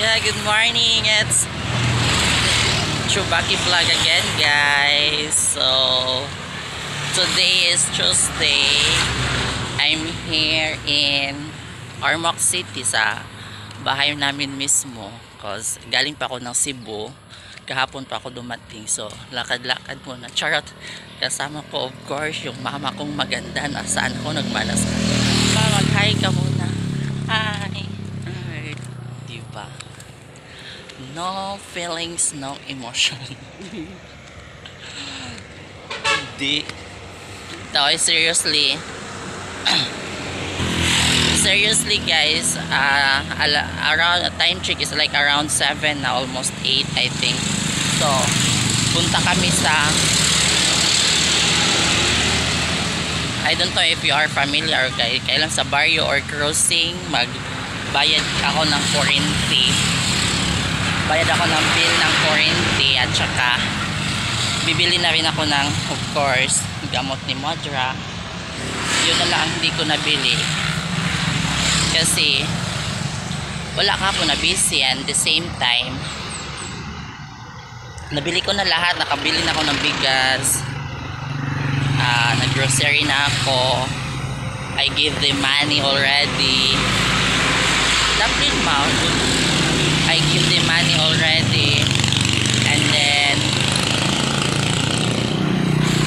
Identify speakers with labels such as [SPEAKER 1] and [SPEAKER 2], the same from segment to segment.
[SPEAKER 1] Yeah, good morning. It's Chubaki Vlog again, guys. So, today is Tuesday. I'm here in Ormoc City sa bahay namin mismo. Cause galing pa ako ng Cebu. Kahapon pa ako dumating. So, lakad-lakad muna. Charot. Kasama ko, of course, yung mama kong maganda. Nasaan ako nagmanas. Mama, mag-hi ka muna. Hi. Alright. Diba? No feelings, no emotion. Hindi. Tayo, seriously. Seriously, guys. Around time check is like around 7 na, almost 8, I think. So, punta kami sa, I don't know if you are familiar, guys. Kailan sa barrio or crossing, magbayad ako ng kuryente. Bayad ako ng bill ng kuryente at saka bibili na rin ako ng, of course, gamot ni Modra. Yun na lang hindi ko nabili kasi wala ka po na busy, and the same time nabili ko na lahat. Nakabili na ako ng bigas, nag-grocery na ako. I give the money already. Dapat mount I give the money already, and then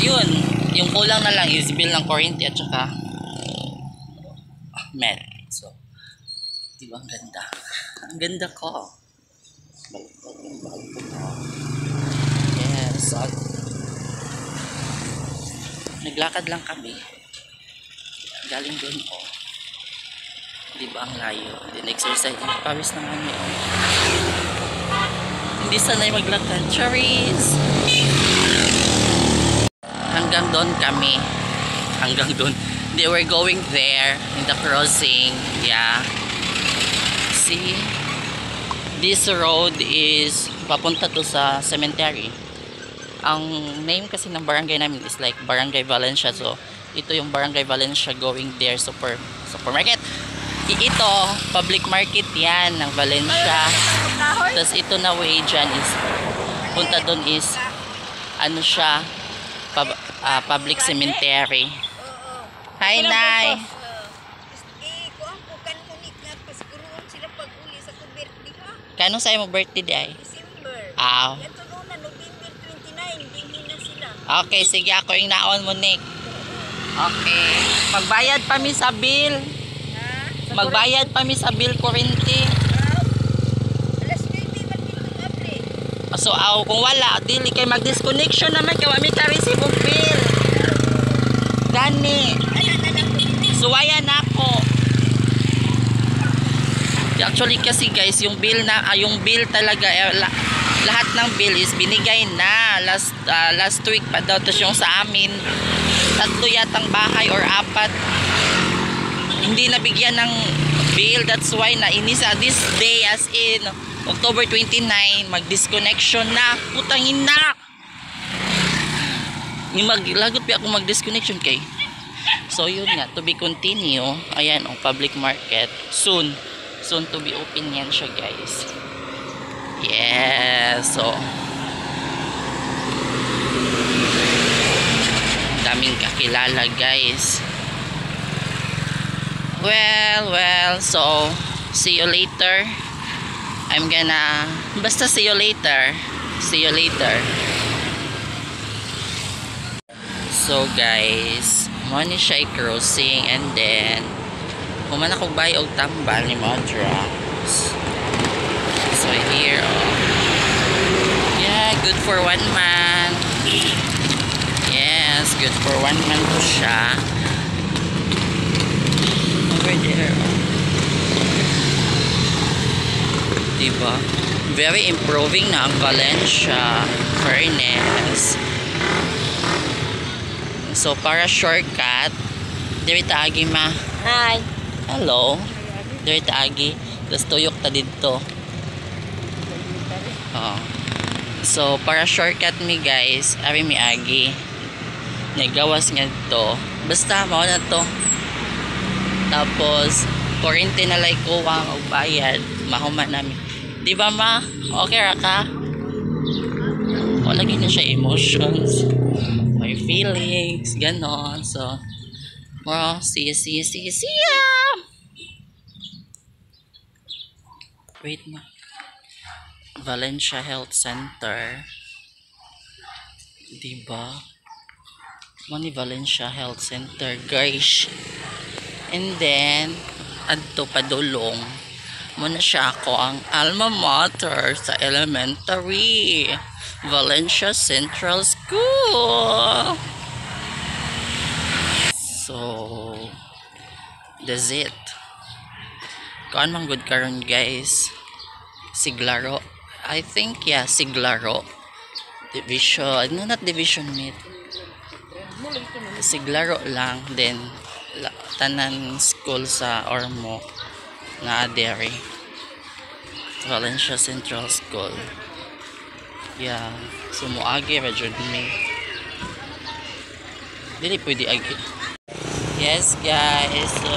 [SPEAKER 1] yun, yung kulang na lang is bill ng kuryente at saka med. So, diba ang ganda? Ang ganda ko. Yes, so, naglakad lang kami galing doon po. Diba ang layo? Then exercise, pawis na kami. Hindi sanay maglakad. Charis! Hanggang doon kami. Hanggang doon. They were going there in the crossing. Yeah. See? This road is papunta to sa cemetery. Ang name kasi ng barangay namin is like Barangay Valencia. So, ito yung Barangay Valencia going there. Supermarket. Ito, public market yan ng Valencia. Tapos ito na way dyan is, punta doon is, ano siya, public cemetery. Hi, Nay! Kano sa'yo mo birthday day?
[SPEAKER 2] December.
[SPEAKER 1] Ah.
[SPEAKER 2] Ito noon na November 29, hindi na sila.
[SPEAKER 1] Okay, sige, ako yung naon mo, Nick. Okay. Magbayad pa mi sa bill. Magbayad pa mi sa bill kuryente.
[SPEAKER 2] Alas 20 man dito kable.
[SPEAKER 1] So, kung wala, dili kay mag-disconnection naman kay wami ka receive og bill. Gani.
[SPEAKER 2] Ayan na lang ko.
[SPEAKER 1] Suwayan ako. Actually kasi guys, yung bill talaga lahat ng bill is binigay na last week pa daw. Tapos yung sa amin 3 yatang bahay or 4 hindi nabigyan ng bill. That's why nainis this day, as in October 29, mag-disconnection na. Putangin na. Maglagot pa ako mag-disconnection kay. So yun nga, to be continue. Ayan, public market. Soon to be open yan siya, guys. Yes, so daming kakilala, guys. Well, so see you later. Basta see you later. So guys, mo ni siya crossing, and then kumana kog bay og tambal ni Modra. So here, yeah, good for 1 month. Yes, good for 1 month po siya. Over there, diba? Very improving na ang Valencia. Fairness. So para shortcut, diri ta agi ma. Hi. Hello. Diri ta agi. Tapos tuyok ta dito. So para shortcut mi, guys, ari mi agi. Nagawas nga to. Basta mao na to. Tapos kuryente na like ko ang bayad, mahuman namin. Di ba ma? Okay ra ka? O, lagi na siya emotions. May feelings. Ganon. So, more see ya! Wait ma. Valencia Health Center. Diba? Mani Valencia Health Center, guys. And then, adto padulong. Muna siya ako ang alma mater sa elementary. Valencia Central School. So, that's it. Kuan man good karon guys. Siglaro. I think yeah, Siglaro. Division, no, not division meet. Siglaro lang, then tanan school sa Ormo na Adere. Valencia Central School. Yeah, so moagi ra jud mi. Dili pwede agi. Yes guys, so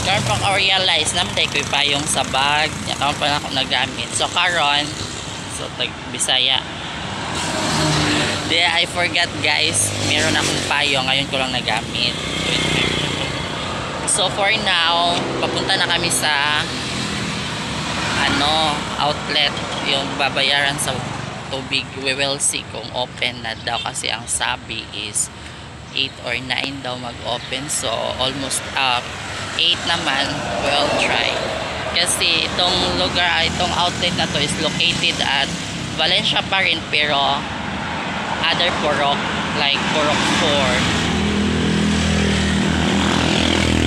[SPEAKER 1] karon pang realize naman ko payong sa bag, nya karon pa ako nagamit. So karon, so tag Bisaya. I forgot guys, meron akong payo, ngayon ko lang nagamit. So for now, papunta na kami sa outlet, yung babayaran sa tubig. We will see kung open na daw kasi ang sabi is 8 or 9 daw mag-open. So almost 8 naman, we'll try. Kasi itong lugar, itong outlet na to is located at Valencia pa rin, pero other Purok, like Purok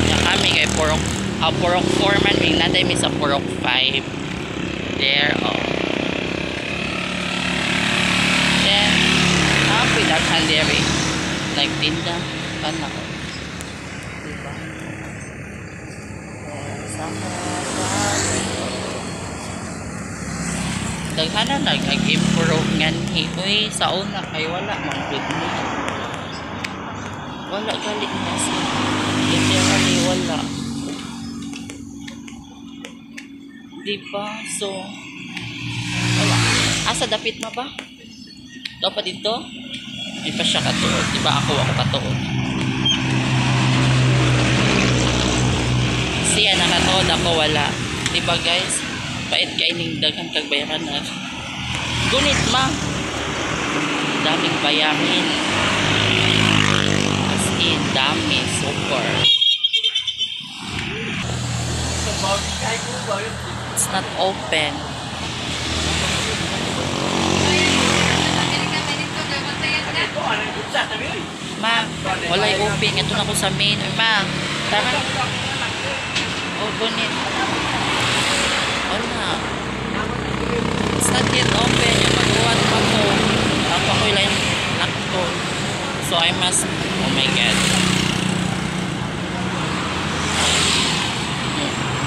[SPEAKER 1] 4. Yan kami kay Purok 4 man, may naday mi sa Purok 5. There, oh. Then, pinaghan there eh. Nagtinda. Paano ko? Diba? Daghana nag-improve nga ni. Uy, sa una kay wala man good mo. Wala galit na siya. Literally wala. Diba? So, wala. Asa dapit na ba? Daw pa dito? Di pa siya katuod. Diba ako katuod? Siya nakatuod, ako wala. Diba guys? Pait kay ning daghan kag bayaran na. Gunit ma. Daming bayarin. As in, dami. Super. It's not open. Ma, walay open. Ito na ko sa main. Ma, tara. Oh, gunit. Wala. It's not yet open. Yung mag-uwan pa ko. Tapos ko lang yung lock ko. So I must, oh my god.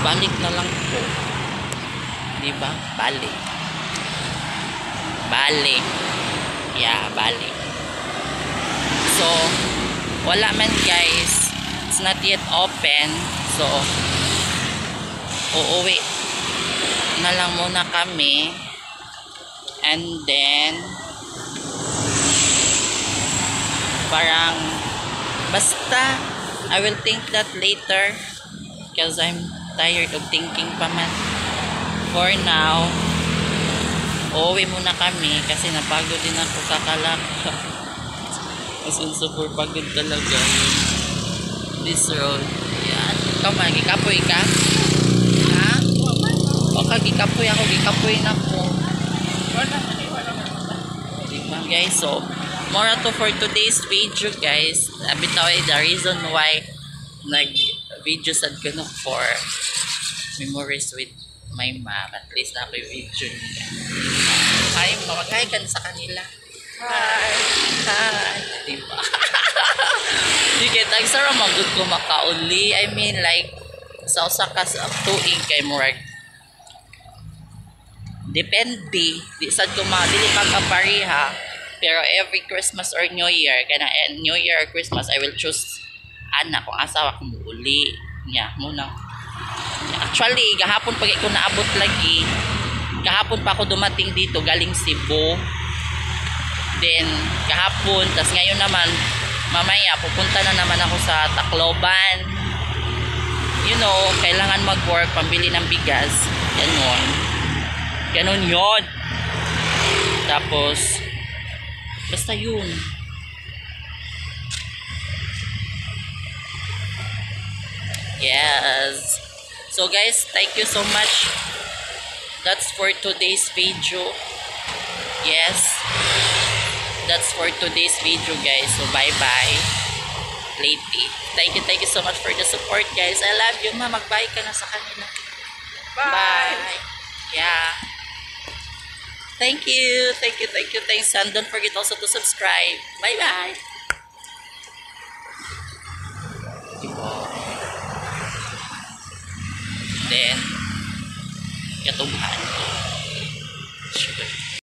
[SPEAKER 1] Balik na lang po. Diba? Balik. Balik. Yeah, balik. So, wala man guys. It's not yet open. So, uuwi na lang muna kami, and then parang basta I will think that later because I'm tired of thinking pa man. For now, uuwi muna kami kasi napagod din ako kakalaka. As in, super pagod talaga this road. Yan, ikaw magikapoy ka? Gikapoy ako, gikapoy na po. Diba guys, so more to for today's video guys. Bitaw the reason why nag video sad ko no for memories with my mom. At least na ako yung video niya. Hi, mamagay ka sa kanila. Hi. Hi. Diba? Sige, tagsara magod ko makauli. I mean like sa usa ka tuig kay murag depende, di sad ko dili pagkapariha, pero every Christmas or New Year, kana New Year or Christmas, I will choose ana kung asawa ko muuli niya muna. Yeah. Actually, gahapon pag ko naabot lagi. Kahapon pa ako dumating dito galing Cebu. Then, kahapon, tas ngayon naman, mamaya, pupunta na naman ako sa Tacloban. You know, kailangan mag-work, pambili ng bigas. Ganon. Ganon yun. Tapos, basta yun. Yes. So guys, thank you so much. That's for today's video. Yes. That's for today's video, guys. So bye-bye. Lady. Thank you so much for the support, guys. I love you, ma. Mag-bye ka na sa kanila. Bye. Yeah. Thank you. Thanks. And don't forget also to subscribe. Bye-bye. Then, katubahan.